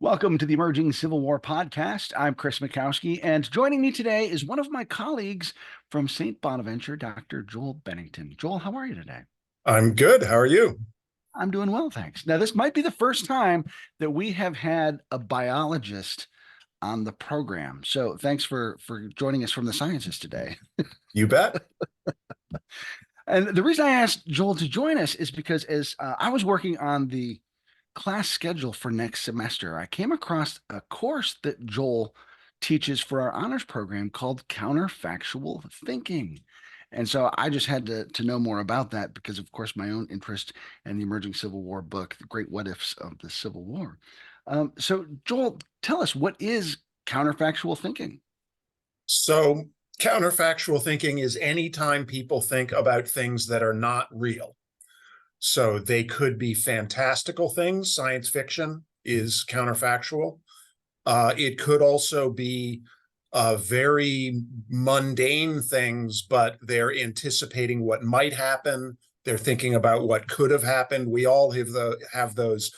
Welcome to the Emerging Civil War podcast. I'm Chris Mikowski, and joining me today is one of my colleagues from St. Bonaventure, Dr. Joel Benington. Joel, how are you today? I'm good. How are you? I'm doing well, thanks. Now, this might be the first time that we have had a biologist on the program. So thanks for joining us from the sciences today. You bet. And the reason I asked Joel to join us is because as I was working on the class schedule for next semester, I came across a course that Joel teaches for our honors program called Counterfactual Thinking. And so I just had to know more about that because, of course, my own interest in the emerging Civil War book, The Great What Ifs of the Civil War. So, Joel, tell us, what is counterfactual thinking? So, counterfactual thinking is any time people think about things that are not real. So, they could be fantastical things. Science fiction is counterfactual. It could also be very mundane things, but they're anticipating what might happen. They're thinking about what could have happened. We all have those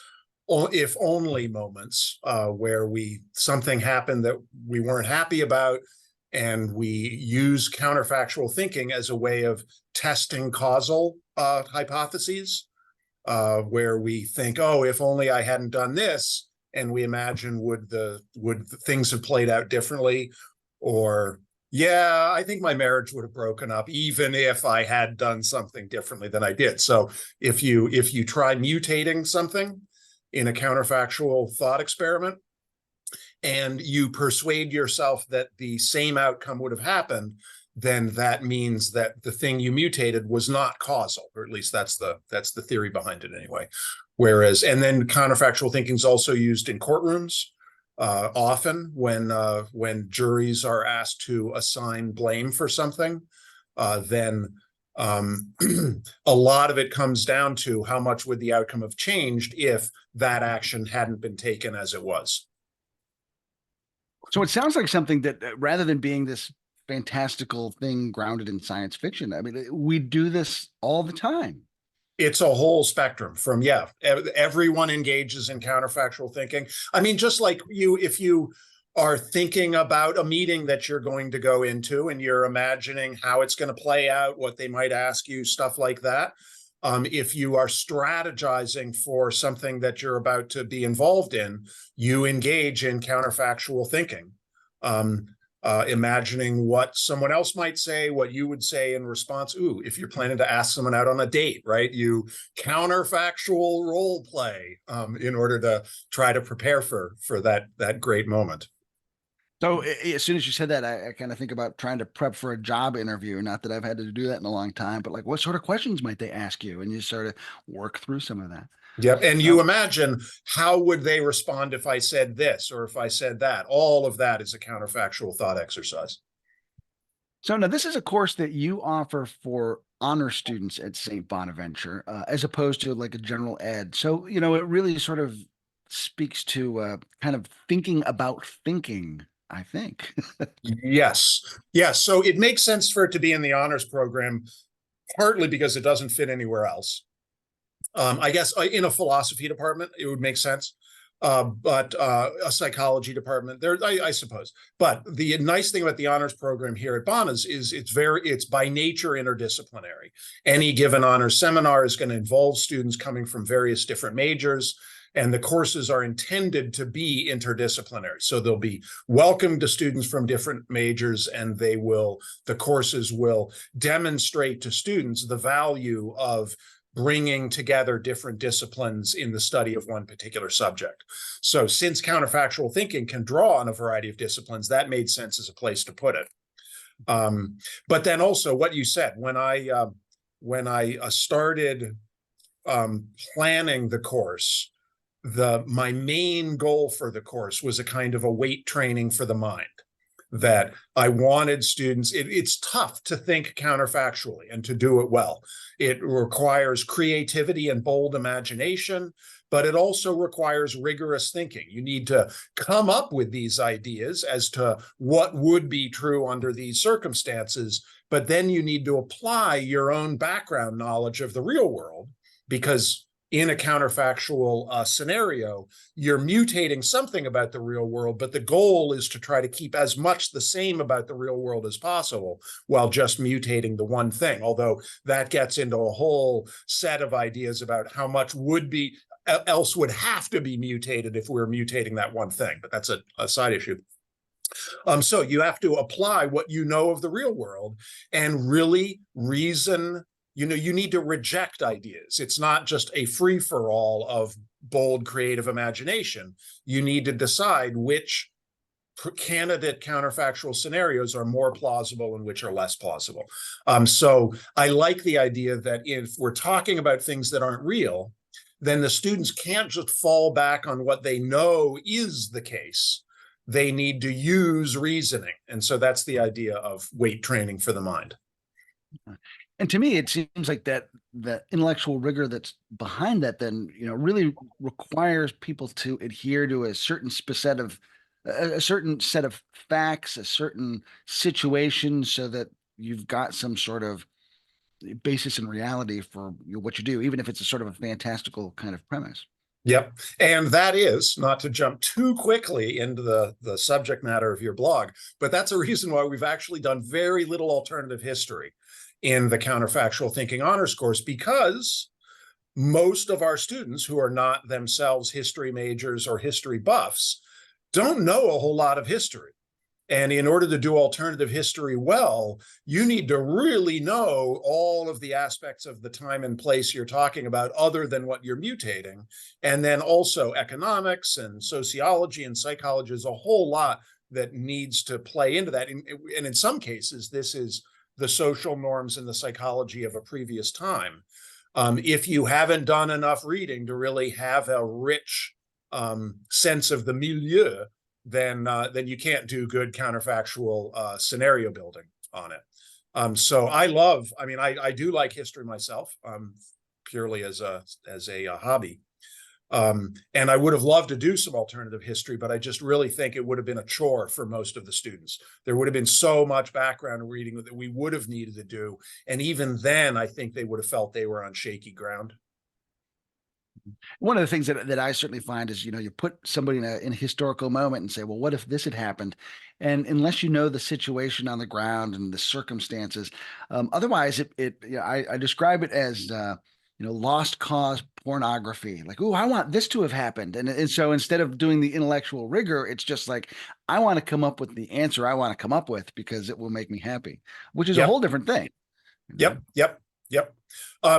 if only moments where something happened that we weren't happy about, and we use counterfactual thinking as a way of testing causal hypotheses, where we think, oh, if only I hadn't done this, and we imagine would the things have played out differently, or yeah, I think my marriage would have broken up even if I had done something differently than I did. So if you try mutating something in a counterfactual thought experiment, and you persuade yourself that the same outcome would have happened, then that means that the thing you mutated was not causal, or at least that's the theory behind it anyway. Whereas, and then counterfactual thinking is also used in courtrooms, often when juries are asked to assign blame for something, then a lot of it comes down to how much would the outcome have changed if that action hadn't been taken as it was. So it sounds like something that rather than being this fantastical thing grounded in science fiction, I mean, we do this all the time. It's a whole spectrum from, yeah, everyone engages in counterfactual thinking. I mean, just like if you are thinking about a meeting that you're going to go into and you're imagining how it's going to play out, what they might ask you, stuff like that. If you are strategizing for something that you're about to be involved in, you engage in counterfactual thinking. Imagining what someone else might say, what you would say in response. Ooh, if you're planning to ask someone out on a date, right? You counterfactual role play in order to try to prepare for that great moment. So as soon as you said that, I kind of think about trying to prep for a job interview. Not that I've had to do that in a long time, but like, what sort of questions might they ask you? And you sort of work through some of that. Yep. And you imagine, how would they respond if I said this or if I said that? All of that is a counterfactual thought exercise. So now this is a course that you offer for honor students at St. Bonaventure, as opposed to like a general ed. So, it really sort of speaks to kind of thinking about thinking, I think. Yes. Yes. So it makes sense for it to be in the honors program, partly because it doesn't fit anywhere else. I guess in a philosophy department, it would make sense. But a psychology department there, I suppose. But the nice thing about the honors program here at Bonas is it's by nature interdisciplinary. Any given honors seminar is going to involve students coming from various different majors, and the courses are intended to be interdisciplinary. So they'll be welcome to students from different majors, and the courses will demonstrate to students the value of bringing together different disciplines in the study of one particular subject. So since counterfactual thinking can draw on a variety of disciplines, that made sense as a place to put it. But then also what you said, when I started planning the course, my main goal for the course was a kind of a weight training for the mind. That I wanted students, it's tough to think counterfactually and to do it well. It requires creativity and bold imagination, but it also requires rigorous thinking. You need to come up with these ideas as to what would be true under these circumstances, but then you need to apply your own background knowledge of the real world, because in a counterfactual scenario, you're mutating something about the real world, but the goal is to try to keep as much the same about the real world as possible while just mutating the one thing. Although that gets into a whole set of ideas about how much else would have to be mutated if we were mutating that one thing. But that's a side issue. So you have to apply what you know of the real world and really reason. You need to reject ideas. It's not just a free-for-all of bold, creative imagination. You need to decide which candidate counterfactual scenarios are more plausible and which are less plausible. So I like the idea that if we're talking about things that aren't real, then the students can't just fall back on what they know is the case. They need to use reasoning. And so that's the idea of weight training for the mind. And to me, it seems like that intellectual rigor that's behind that then, really requires people to adhere to a certain set of facts, a certain situation, so that you've got some sort of basis in reality for what you do, even if it's a sort of a fantastical kind of premise. Yep. And that is, not to jump too quickly into the subject matter of your blog, but that's a reason why we've actually done very little alternative history in the counterfactual thinking honors course, because most of our students who are not themselves history majors or history buffs don't know a whole lot of history. And in order to do alternative history well, you need to really know all of the aspects of the time and place you're talking about, other than what you're mutating. And then also economics and sociology and psychology is a whole lot that needs to play into that. And in some cases, this is the social norms and the psychology of a previous time. If you haven't done enough reading to really have a rich sense of the milieu, then you can't do good counterfactual scenario building on it. So I do like history myself, purely as a hobby. And I would have loved to do some alternative history, but I just really think it would have been a chore for most of the students. There would have been so much background reading that we would have needed to do. And even then, I think they would have felt they were on shaky ground. One of the things that I certainly find is, you put somebody in a historical moment and say, well, what if this had happened? And unless you know the situation on the ground and the circumstances, otherwise I describe it as, lost cause pornography. Like, oh, I want this to have happened. And so instead of doing the intellectual rigor, it's just like, I want to come up with the answer I want to come up with because it will make me happy, which is a Yep. whole different thing. Yep.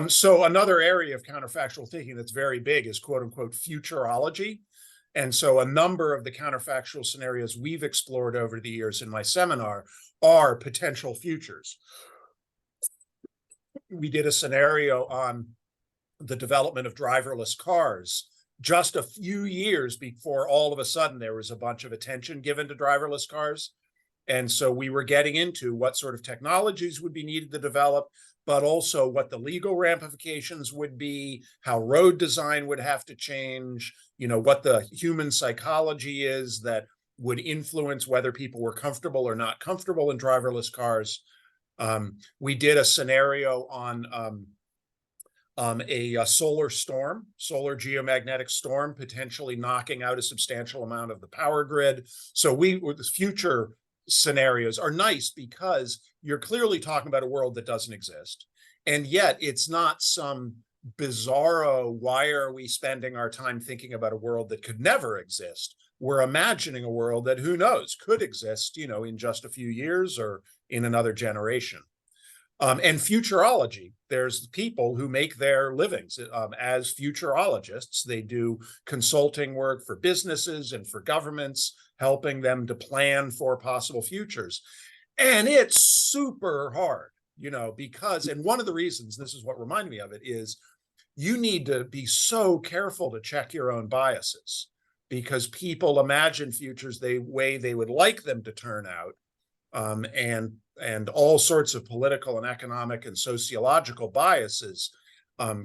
So another area of counterfactual thinking that's very big is quote unquote futurology. And so a number of the counterfactual scenarios we've explored over the years in my seminar are potential futures. We did a scenario on the development of driverless cars just a few years before all of a sudden there was a bunch of attention given to driverless cars. And so we were getting into what sort of technologies would be needed to develop, but also what the legal ramifications would be, how road design would have to change, what the human psychology is that would influence whether people were comfortable or not comfortable in driverless cars. We did a scenario on a solar geomagnetic storm, potentially knocking out a substantial amount of the power grid. So the future scenarios are nice because you're clearly talking about a world that doesn't exist. And yet it's not some bizarro, why are we spending our time thinking about a world that could never exist? We're imagining a world that, who knows, could exist, in just a few years or in another generation. And futurology, there's people who make their livings as futurologists. They do consulting work for businesses and for governments, helping them to plan for possible futures. And it's super hard, because, and one of the reasons, this is what reminded me of it, is you need to be so careful to check your own biases, because people imagine futures the way they would like them to turn out. And all sorts of political and economic and sociological biases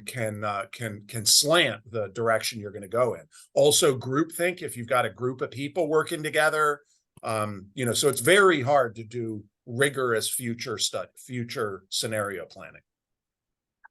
can slant the direction you're going to go in. Also, groupthink, if you've got a group of people working together, so it's very hard to do rigorous future scenario planning.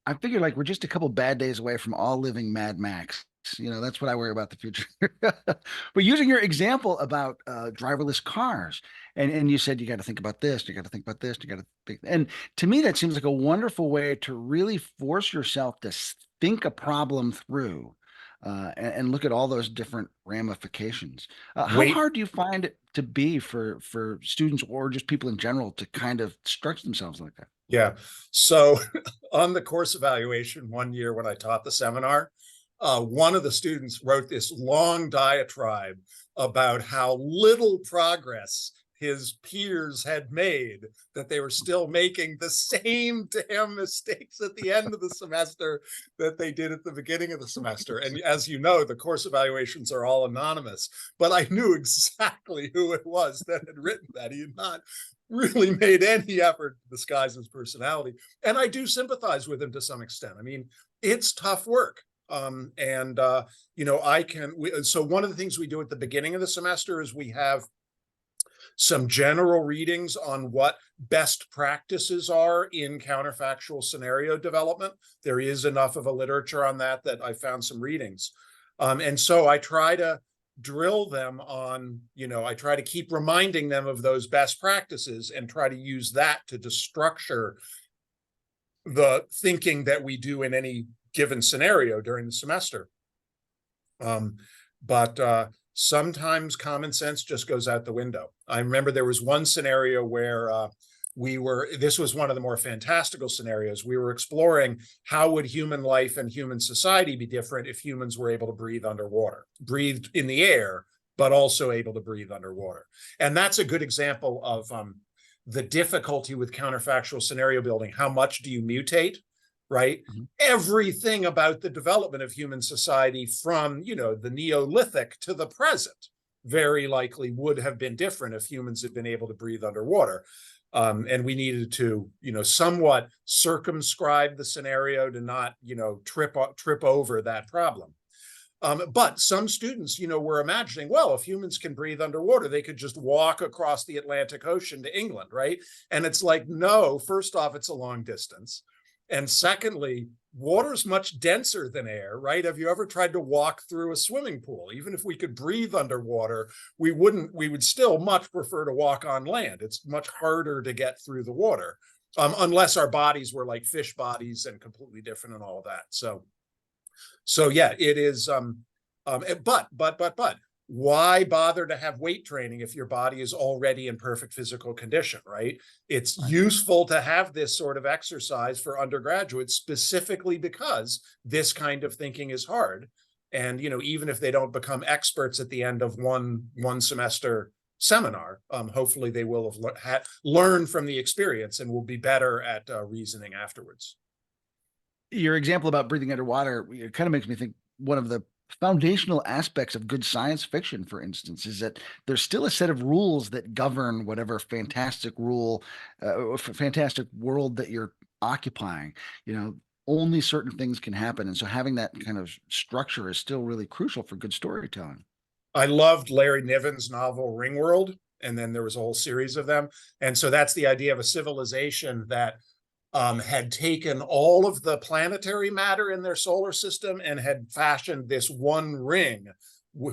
I figure like we're just a couple bad days away from all living Mad Max. That's what I worry about the future. But using your example about driverless cars, and you said you got to think about this, you got to think about this, you got to think, and to me that seems like a wonderful way to really force yourself to think a problem through, and look at all those different ramifications. How Wait, hard do you find it to be for students or just people in general to kind of structure themselves like that? yeah. So on the course evaluation one year when I taught the seminar, one of the students wrote this long diatribe about how little progress his peers had made, that they were still making the same damn mistakes at the end of the semester that they did at the beginning of the semester. And as you know, the course evaluations are all anonymous, but I knew exactly who it was that had written that. He had not really made any effort to disguise his personality. And I do sympathize with him to some extent. I mean, it's tough work. And so one of the things we do at the beginning of the semester is we have some general readings on what best practices are in counterfactual scenario development. There is enough of a literature on that I found some readings. And so I try to drill them on, I try to keep reminding them of those best practices and try to use that to destructure the thinking that we do in any given scenario during the semester. But sometimes common sense just goes out the window. I remember there was one scenario where this was one of the more fantastical scenarios. We were exploring how would human life and human society be different if humans were able to breathe underwater, breathed in the air, but also able to breathe underwater. And that's a good example of the difficulty with counterfactual scenario building. How much do you mutate? Right? Mhm. Everything about the development of human society from, the Neolithic to the present very likely would have been different if humans had been able to breathe underwater. And we needed to, somewhat circumscribe the scenario to not, trip over that problem. But some students, were imagining, well, if humans can breathe underwater, they could just walk across the Atlantic Ocean to England, right? And it's like, no, first off, it's a long distance. And secondly, water's much denser than air, right? Have you ever tried to walk through a swimming pool? Even if we could breathe underwater, we would still much prefer to walk on land. It's much harder to get through the water, unless our bodies were like fish bodies and completely different and all of that. So yeah, it is. But why bother to have weight training if your body is already in perfect physical condition, right? It's Right. useful to have this sort of exercise for undergraduates specifically because this kind of thinking is hard. And, even if they don't become experts at the end of one semester seminar, hopefully they will have learned from the experience and will be better at reasoning afterwards. Your example about breathing underwater, it kind of makes me think one of the foundational aspects of good science fiction, for instance, is that there's still a set of rules that govern whatever fantastic rule, or fantastic world that you're occupying. You know, only certain things can happen. And so having that kind of structure is still really crucial for good storytelling. I loved Larry Niven's novel Ringworld, and then there was a whole series of them. And so that's the idea of a civilization that had taken all of the planetary matter in their solar system and had fashioned this one ring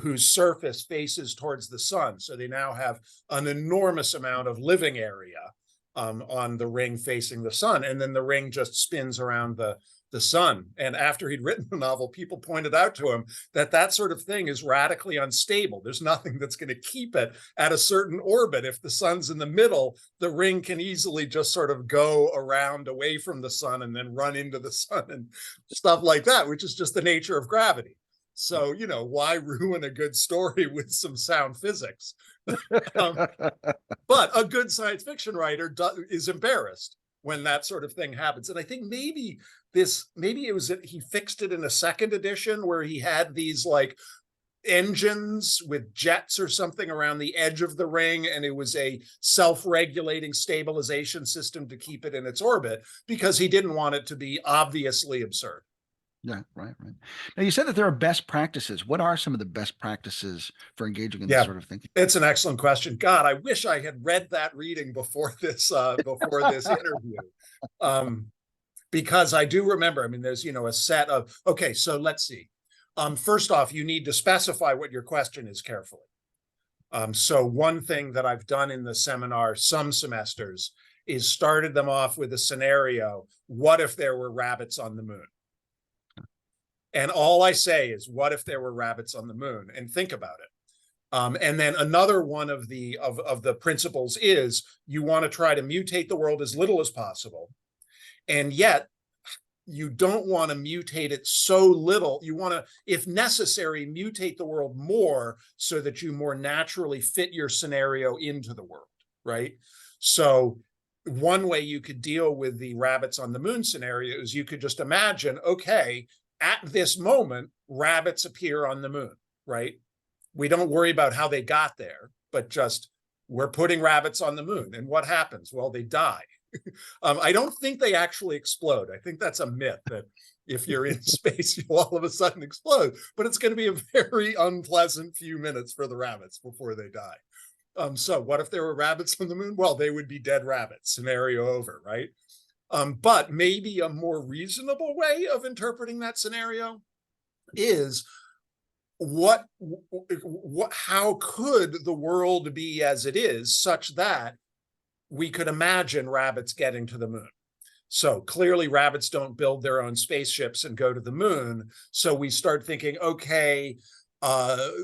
whose surface faces towards the sun. So they now have an enormous amount of living area on the ring facing the sun. And then the ring just spins around the sun. And after he'd written the novel, people pointed out to him that sort of thing is radically unstable. There's nothing that's going to keep it at a certain orbit. If the sun's in the middle, the ring can easily just sort of go around away from the sun and then run into the sun and stuff like that, which is just the nature of gravity. So, why ruin a good story with some sound physics? um, but a good science fiction writer is embarrassed when that sort of thing happens. And I think maybe it was that he fixed it in a second edition where he had these like engines with jets or something around the edge of the ring, and it was a self-regulating stabilization system to keep it in its orbit because he didn't want it to be obviously absurd. Yeah, right, right. Now you said that there are best practices. What are some of the best practices for engaging in this Yeah, sort of thinking? it's an excellent question. God, I wish I had read that reading before this interview. Um, because I do remember, I mean, there's, a set of, okay, so let's see. First off, you need to specify what your question is carefully. So one thing that I've done in the seminar some semesters is started them off with a scenario. What if there were rabbits on the moon? And all I say is, what if there were rabbits on the moon? And think about it. And then another one of the principles is you want to try to mutate the world as little as possible. And yet you don't want to mutate it so little. You want to, if necessary, mutate the world more so that you more naturally fit your scenario into the world, right? So one way you could deal with the rabbits on the moon scenario is you could just imagine, okay, at this moment, rabbits appear on the moon, right? We don't worry about how they got there, but just we're putting rabbits on the moon. And what happens? Well, they die. I don't think they actually explode. I think that's a myth that if you're in space, you'll all of a sudden explode. But it's going to be a very unpleasant few minutes for the rabbits before they die. So what if there were rabbits on the moon? Well, they would be dead rabbits. Scenario over, right? But maybe a more reasonable way of interpreting that scenario is how could the world be as it is such that we could imagine rabbits getting to the moon? So clearly rabbits don't build their own spaceships and go to the moon. So we start thinking, okay,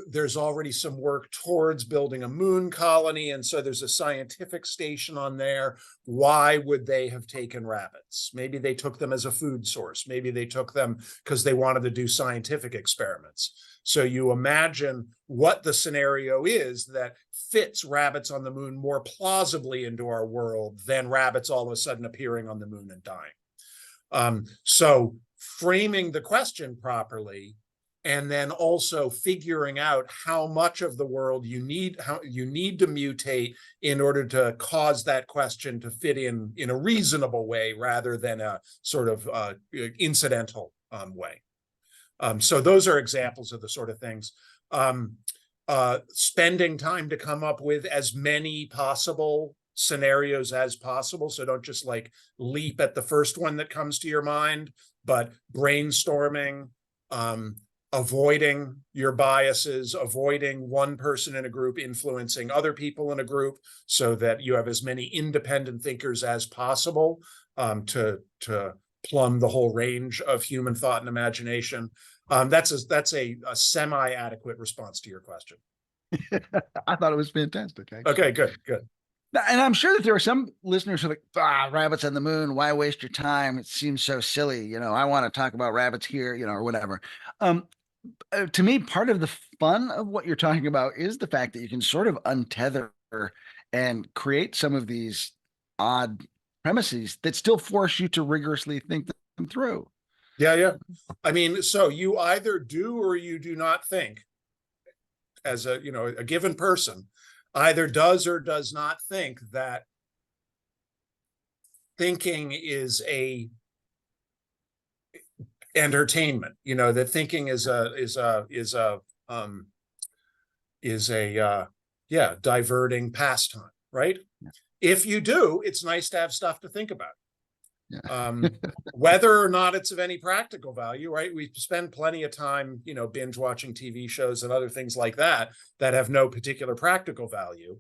there's already some work towards building a moon colony. And so there's a scientific station on there. Why would they have taken rabbits? Maybe they took them as a food source. Maybe they took them because they wanted to do scientific experiments. So you imagine what the scenario is that fits rabbits on the moon more plausibly into our world than rabbits all of a sudden appearing on the moon and dying. So framing the question properly, and then also figuring out how much of the world you need to mutate in order to cause that question to fit in a reasonable way rather than a sort of incidental way. So those are examples of the sort of things. Spending time to come up with as many possible scenarios as possible. So don't just like leap at the first one that comes to your mind, but brainstorming, avoiding your biases, avoiding one person in a group influencing other people in a group so that you have as many independent thinkers as possible to plumb the whole range of human thought and imagination. That's a semi-adequate response to your question. I thought it was fantastic. Actually. Okay, good. And I'm sure that there are some listeners who are like, rabbits on the moon, why waste your time? It seems so silly. I want to talk about rabbits here, or whatever. To me, part of the fun of what you're talking about is the fact that you can sort of untether and create some of these odd premises that still force you to rigorously think them through. Yeah. I mean, so you either do or you do not think as a given person either does or does not think that thinking is a entertainment, that thinking is a diverting pastime, right? Yeah. If you do, it's nice to have stuff to think about. Yeah. Whether or not it's of any practical value, right? We spend plenty of time, binge watching TV shows and other things like that have no particular practical value.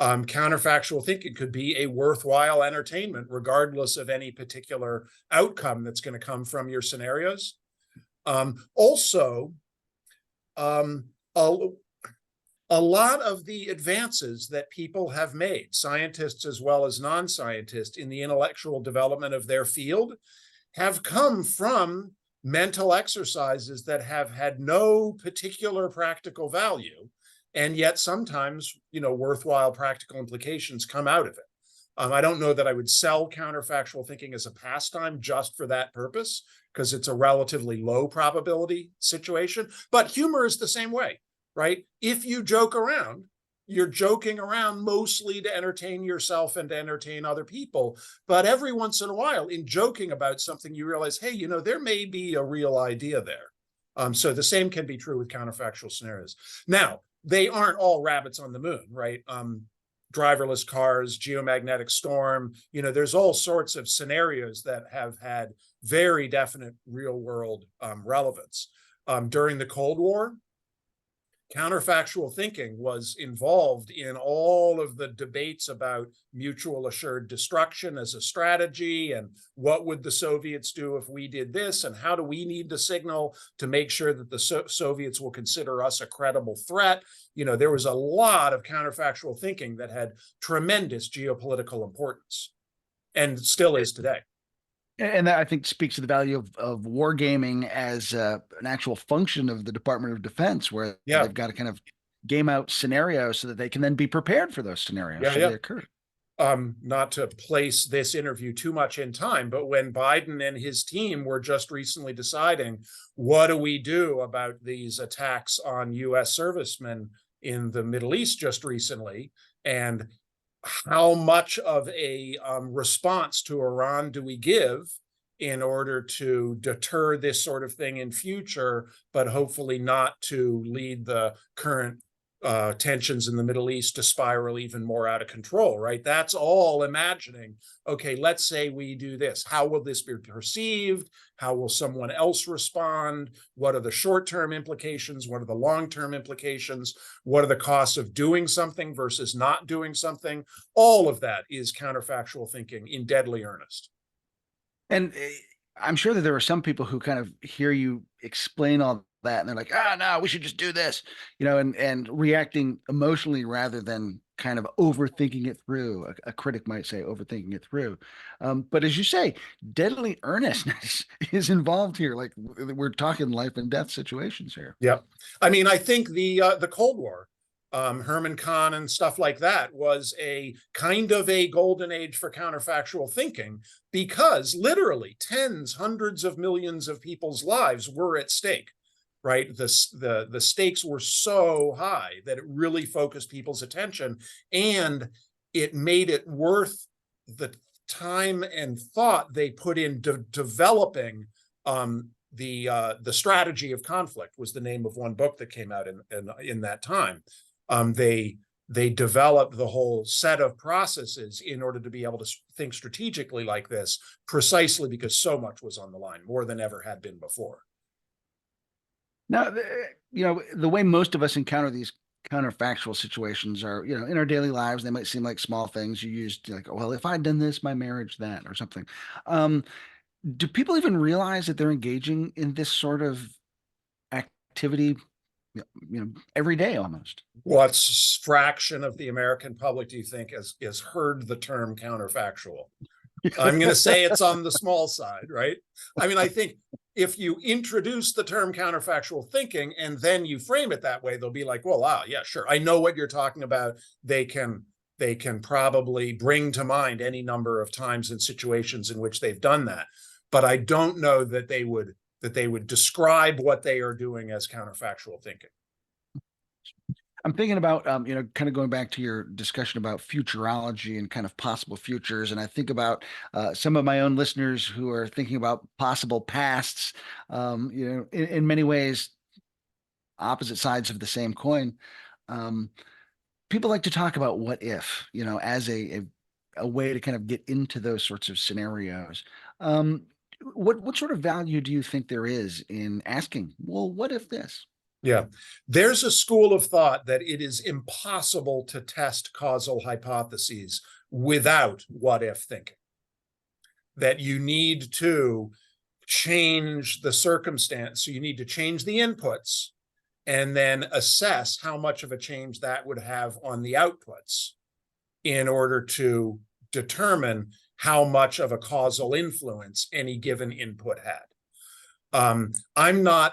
Counterfactual thinking could be a worthwhile entertainment, regardless of any particular outcome that's going to come from your scenarios. Also, a lot of the advances that people have made, scientists as well as non-scientists, in the intellectual development of their field have come from mental exercises that have had no particular practical value, and yet sometimes, worthwhile practical implications come out of it. I don't know that I would sell counterfactual thinking as a pastime just for that purpose, because it's a relatively low probability situation, but humor is the same way. Right? If you joke around, you're joking around mostly to entertain yourself and to entertain other people. But every once in a while, in joking about something, you realize, hey, there may be a real idea there. So the same can be true with counterfactual scenarios. Now, they aren't all rabbits on the moon, right? driverless cars, geomagnetic storm. There's all sorts of scenarios that have had very definite real world relevance. During the Cold War, counterfactual thinking was involved in all of the debates about mutual assured destruction as a strategy, and what would the Soviets do if we did this, and how do we need to signal to make sure that the Soviets will consider us a credible threat. There was a lot of counterfactual thinking that had tremendous geopolitical importance, and still is today. And that, I think, speaks to the value of wargaming as an actual function of the Department of Defense, where Yeah, they've got to kind of game out scenarios so that they can then be prepared for those scenarios yeah, should yeah. they occur. Not to place this interview too much in time, but when Biden and his team were just recently deciding, what do we do about these attacks on US servicemen in the Middle East just recently, and how much of a response to Iran do we give in order to deter this sort of thing in future, but hopefully not to lead the current tensions in the Middle East to spiral even more out of control, right? That's all imagining, okay, let's say we do this. How will this be perceived? How will someone else respond? What are the short-term implications? What are the long-term implications? What are the costs of doing something versus not doing something? All of that is counterfactual thinking in deadly earnest. And I'm sure that there are some people who kind of hear you explain all that and they're like, no, we should just do this, and reacting emotionally rather than kind of overthinking it through. A critic might say overthinking it through. But as you say, deadly earnestness is involved here. Like we're talking life and death situations here. Yeah. I mean, I think the Cold War, Herman Kahn and stuff like that, was a kind of a golden age for counterfactual thinking, because literally tens, hundreds of millions of people's lives were at stake, right? The stakes were so high that it really focused people's attention, and it made it worth the time and thought they put in developing the strategy of conflict was the name of one book that came out in that time. They developed the whole set of processes in order to be able to think strategically like this, precisely because so much was on the line, more than ever had been before. Now, the way most of us encounter these counterfactual situations are, in our daily lives, they might seem like small things. You use like, well, if I'd done this, my marriage, that, or something. Um, do people even realize that they're engaging in this sort of activity, every day almost? What fraction of the American public do you think has heard the term counterfactual? I'm going to say it's on the small side, right? I mean, I think if you introduce the term counterfactual thinking and then you frame it that way, they'll be like, well, wow, yeah, sure, I know what you're talking about. They can probably bring to mind any number of times and situations in which they've done that, but I don't know that they would describe what they are doing as counterfactual thinking. I'm thinking about, kind of going back to your discussion about futurology and kind of possible futures. And I think about some of my own listeners who are thinking about possible pasts, in many ways, opposite sides of the same coin. Um, People like to talk about what if, as a way to kind of get into those sorts of scenarios. Um, what sort of value do you think there is in asking, well, what if this? Yeah, there's a school of thought that it is impossible to test causal hypotheses without what if thinking, that you need to change the circumstance. So you need to change the inputs and then assess how much of a change that would have on the outputs in order to determine how much of a causal influence any given input had. I'm not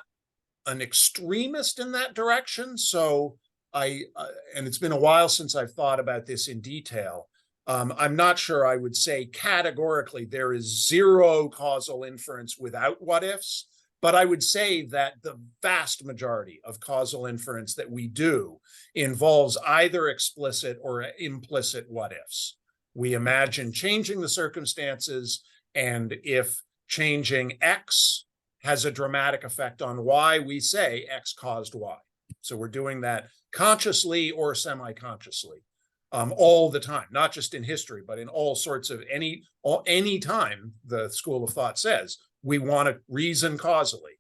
an extremist in that direction, so and it's been a while since I've thought about this in detail. I'm not sure I would say categorically there is zero causal inference without what ifs, but I would say that the vast majority of causal inference that we do involves either explicit or implicit what ifs. We imagine changing the circumstances, and if changing X has a dramatic effect on Y, we say X caused Y. So we're doing that consciously or semi-consciously. all the time, not just in history, but in all sorts of any time the school of thought says we want to reason causally,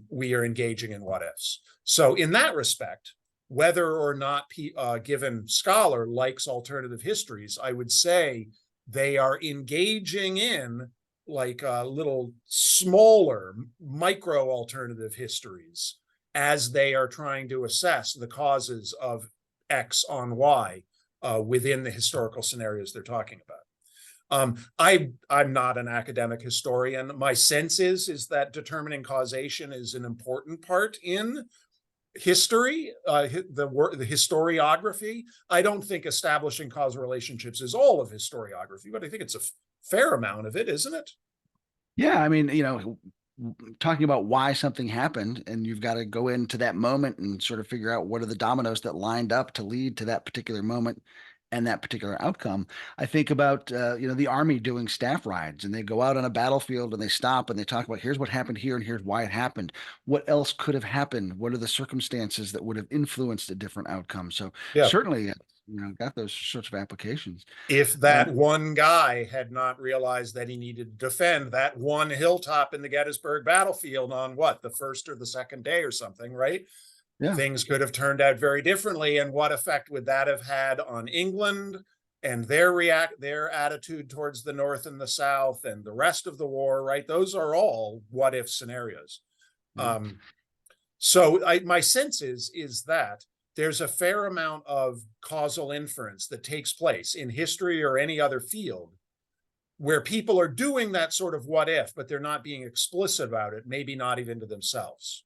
we are engaging in what ifs. So in that respect, whether or not a given scholar likes alternative histories, I would say they are engaging in like little smaller micro alternative histories as they are trying to assess the causes of X on Y within the historical scenarios they're talking about. I'm not an academic historian. My sense is that determining causation is an important part in history, the historiography. I don't think establishing causal relationships is all of historiography, but I think it's a fair amount of it, isn't it? Yeah, I mean, talking about why something happened, and you've got to go into that moment and sort of figure out what are the dominoes that lined up to lead to that particular moment and that particular outcome. I think about the army doing staff rides, and they go out on a battlefield and they stop and they talk about here's what happened here and here's why it happened. What else could have happened? What are the circumstances that would have influenced a different outcome? So Yeah. certainly, got those sorts of applications. If Um, that one guy had not realized that he needed to defend that one hilltop in the Gettysburg battlefield on what, the first or the second day or something, right? yeah. Things could have turned out very differently. And what effect would that have had on England and their attitude towards the North and the South and the rest of the war, right? Those are all what if scenarios. Yeah. So my sense is that there's a fair amount of causal inference that takes place in history or any other field where people are doing that sort of what if, but they're not being explicit about it, maybe not even to themselves.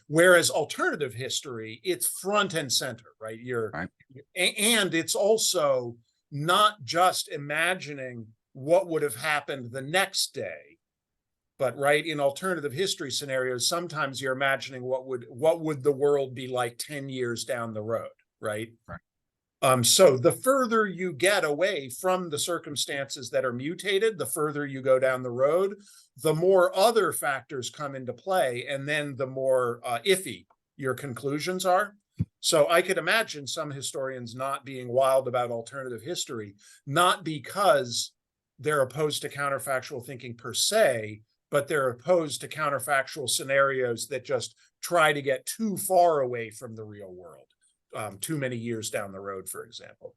Whereas alternative history, it's front and center, right? Right. And it's also not just imagining what would have happened the next day, but right, in alternative history scenarios, sometimes you're imagining what would the world be like 10 years down the road, right? Right. So the further you get away from the circumstances that are mutated, the further you go down the road, the more other factors come into play, and then the more iffy your conclusions are. So I could imagine some historians not being wild about alternative history, not because they're opposed to counterfactual thinking per se, but they're opposed to counterfactual scenarios that just try to get too far away from the real world. Too many years down the road, for example.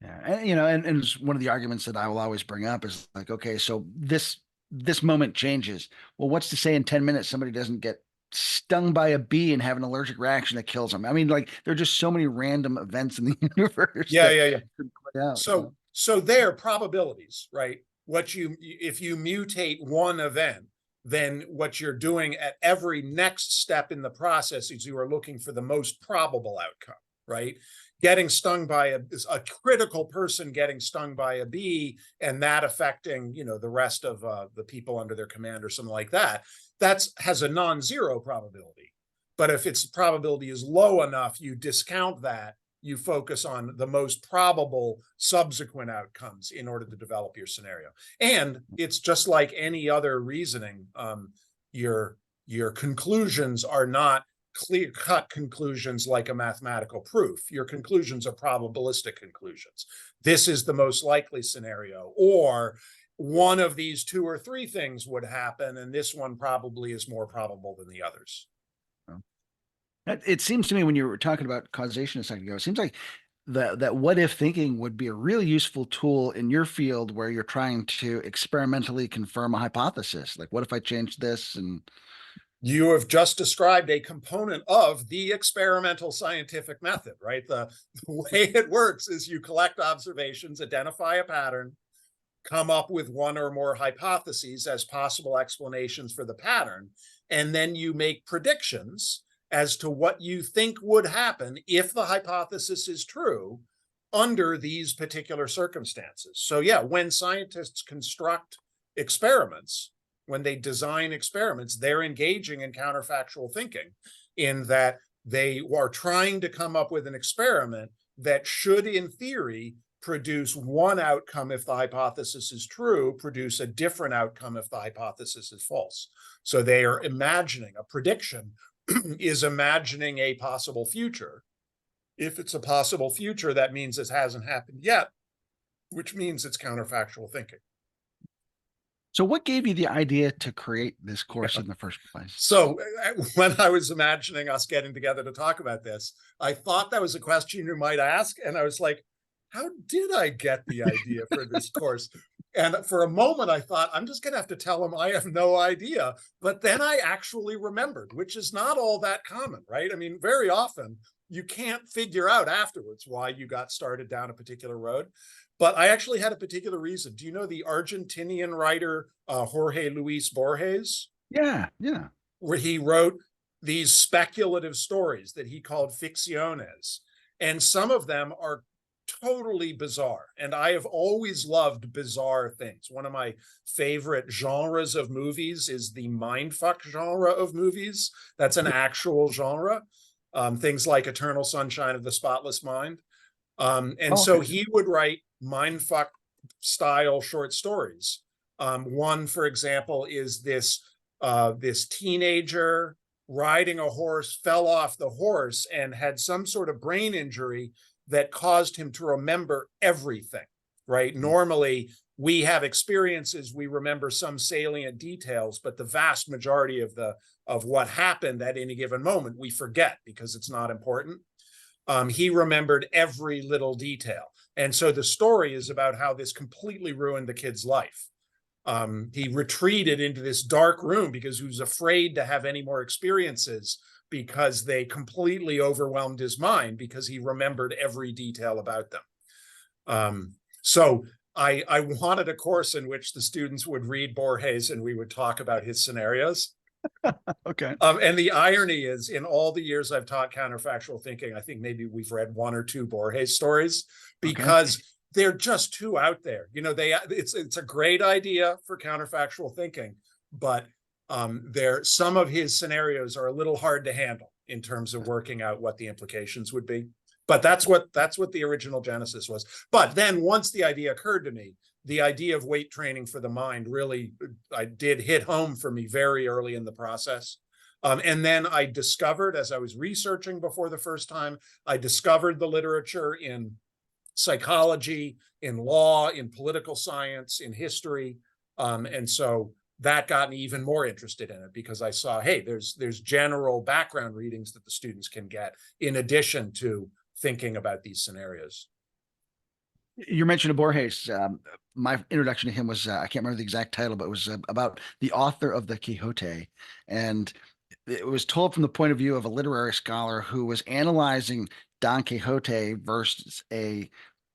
Yeah, and it's one of the arguments that I will always bring up is like, okay, so this moment changes. Well, what's to say in 10 minutes somebody doesn't get stung by a bee and have an allergic reaction that kills them? I mean, like there are just so many random events in the universe Yeah, that yeah, yeah. could play out. So they're probabilities, right? If you mutate one event, then what you're doing at every next step in the process is you are looking for the most probable outcome, right? Getting stung by a critical person getting stung by a bee and that affecting, the rest of the people under their command or something like that, has a non-zero probability. But if its probability is low enough, you discount that, you focus on the most probable subsequent outcomes in order to develop your scenario. And it's just like any other reasoning. Your conclusions are not clear-cut conclusions like a mathematical proof. Your conclusions are probabilistic conclusions. This is the most likely scenario, or one of these two or three things would happen, and this one probably is more probable than the others. It seems to me when you were talking about causation a second ago, it seems like that what if thinking would be a really useful tool in your field where you're trying to experimentally confirm a hypothesis. Like, what if I change this? And You have just described a component of the experimental scientific method, right? The way it works is you collect observations, identify a pattern, come up with one or more hypotheses as possible explanations for the pattern, and then you make predictions as to what you think would happen if the hypothesis is true under these particular circumstances. So yeah, when scientists construct experiments, when they design experiments, they're engaging in counterfactual thinking in that they are trying to come up with an experiment that should, in theory, produce one outcome if the hypothesis is true, produce a different outcome if the hypothesis is false. So they are imagining a prediction is imagining a possible future If it's a possible future, that means it hasn't happened yet, which means it's counterfactual thinking. So what gave you the idea to create this course in the first place? So when I was imagining us getting together to talk about this, I thought that was a question you might ask. And I was like, how did I get the idea for this course? And for a moment, I thought, I'm just going to have to tell him I have no idea. But then I actually remembered, which is not all that common, right? I mean, very often you can't figure out afterwards why you got started down a particular road. But I actually had a particular reason. Do you know the Argentinian writer Jorge Luis Borges? Yeah, yeah. Where he wrote these speculative stories that he called ficciones. And some of them are totally bizarre. And I have always loved bizarre things. One of my favorite genres of movies is the mindfuck genre of movies. That's an actual genre. Things like Eternal Sunshine of the Spotless Mind. And Oh, so okay. he would write mindfuck style short stories. One, for example, is this teenager riding a horse fell off the horse and had some sort of brain injury that caused him to remember everything, right? Normally, we have experiences, we remember some salient details, but the vast majority of what happened at any given moment, we forget because it's not important. He remembered every little detail. And so the story is about how this completely ruined the kid's life. He retreated into this dark room because he was afraid to have any more experiences because they completely overwhelmed his mind because he remembered every detail about them. So I wanted a course in which the students would read Borges and we would talk about his scenarios. Okay. And the irony is, in all the years I've taught counterfactual thinking, I think maybe we've read one or two Borges stories Okay. because they're just too out there. You know, it's a great idea for counterfactual thinking, but some of his scenarios are a little hard to handle in terms of working out what the implications would be. But that's what the original genesis was. But then once the idea occurred to me, the idea of weight training for the mind really I did hit home for me very early in the process. And then I discovered, as I was researching before the first time, I discovered the literature in psychology, in law, in political science, in history. And so that got me even more interested in it because I saw, hey, there's general background readings that the students can get in addition to thinking about these scenarios. You mentioned Borges. My introduction to him was I can't remember the exact title, but it was about the author of the Quixote, and it was told from the point of view of a literary scholar who was analyzing Don Quixote versus a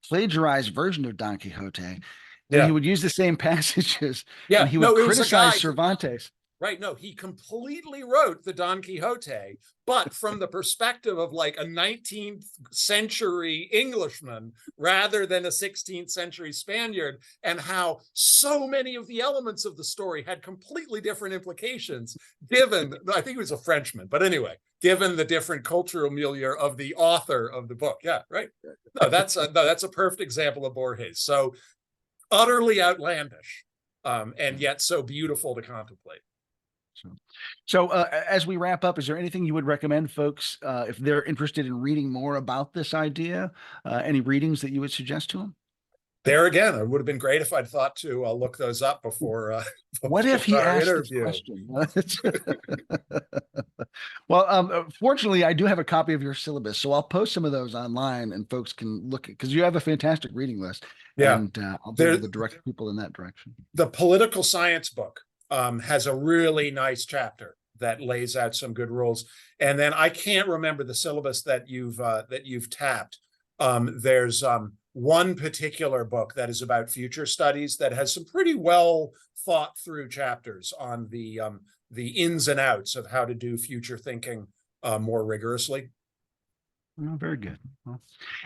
plagiarized version of Don Quixote, and he Yeah. would use the same passages, and Yeah. he would No, it was a criticize guy. Cervantes. Right. No, he completely wrote the Don Quixote, but from the perspective of like a 19th century Englishman rather than a 16th century Spaniard, and how so many of the elements of the story had completely different implications, given, I think he was a Frenchman, but anyway, given the different cultural milieu of the author of the book. Yeah, right. No, that's a perfect example of Borges. So utterly outlandish, and yet so beautiful to contemplate. So, as we wrap up, is there anything you would recommend folks if they're interested in reading more about this idea? Any readings that you would suggest to them? There again, it would have been great if I'd thought to look those up before What if before he our asked this interview. question? Well, fortunately, I do have a copy of your syllabus, so I'll post some of those online, and folks can look at because you have a fantastic reading list, Yeah, and I'll be there able to direct people in that direction. the political science book has a really nice chapter that lays out some good rules. And then I can't remember the syllabus that you've tapped. There's one particular book that is about future studies that has some pretty well thought through chapters on the ins and outs of how to do future thinking more rigorously. Oh, very good. Well,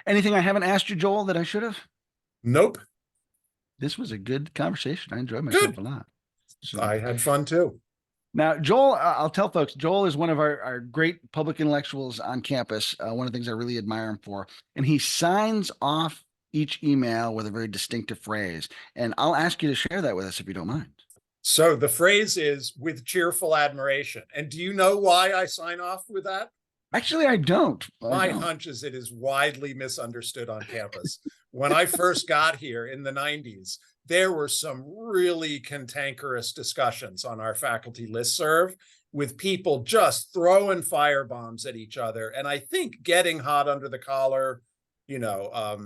anything I haven't asked you, Joel, that I should have? Nope. This was a good conversation. I enjoyed myself Good. a lot. So. I had fun too. Now, Joel, I'll tell folks, Joel is one of our great public intellectuals on campus. One of the things I really admire him for. And he signs off each email with a very distinctive phrase. And I'll ask you to share that with us if you don't mind. So the phrase is with cheerful admiration. And do you know why I sign off with that? Actually, I don't. I My don't. hunch is it is widely misunderstood on campus. When I first got here in the 90s, there were some really cantankerous discussions on our faculty listserv with people just throwing firebombs at each other. And I think getting hot under the collar, you know,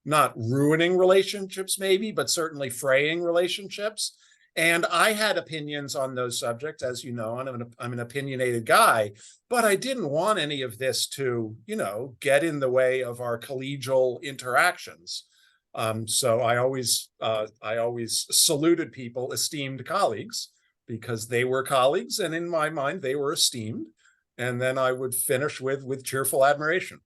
not ruining relationships, maybe, but certainly fraying relationships. And I had opinions on those subjects, as you know, and I'm an opinionated guy, but I didn't want any of this to, you know, get in the way of our collegial interactions. So I always saluted people, esteemed colleagues, because they were colleagues, and in my mind, they were esteemed. And then I would finish with cheerful admiration.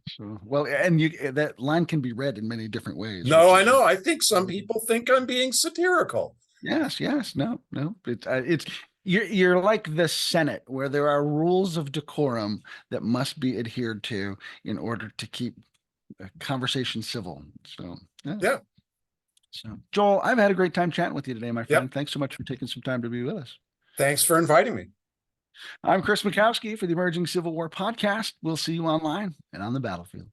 So, well, and that line can be read in many different ways, No, which I is know. I think some people think I'm being satirical. yes, yes, no, no. It's you're like the Senate, where there are rules of decorum that must be adhered to in order to keep a conversation civil. So, yeah. Yeah. So, Joel, I've had a great time chatting with you today, my friend. Yep. Thanks so much for taking some time to be with us. Thanks for inviting me. I'm Chris Mikowski for the Emerging Civil War podcast. We'll see you online and on the battlefield.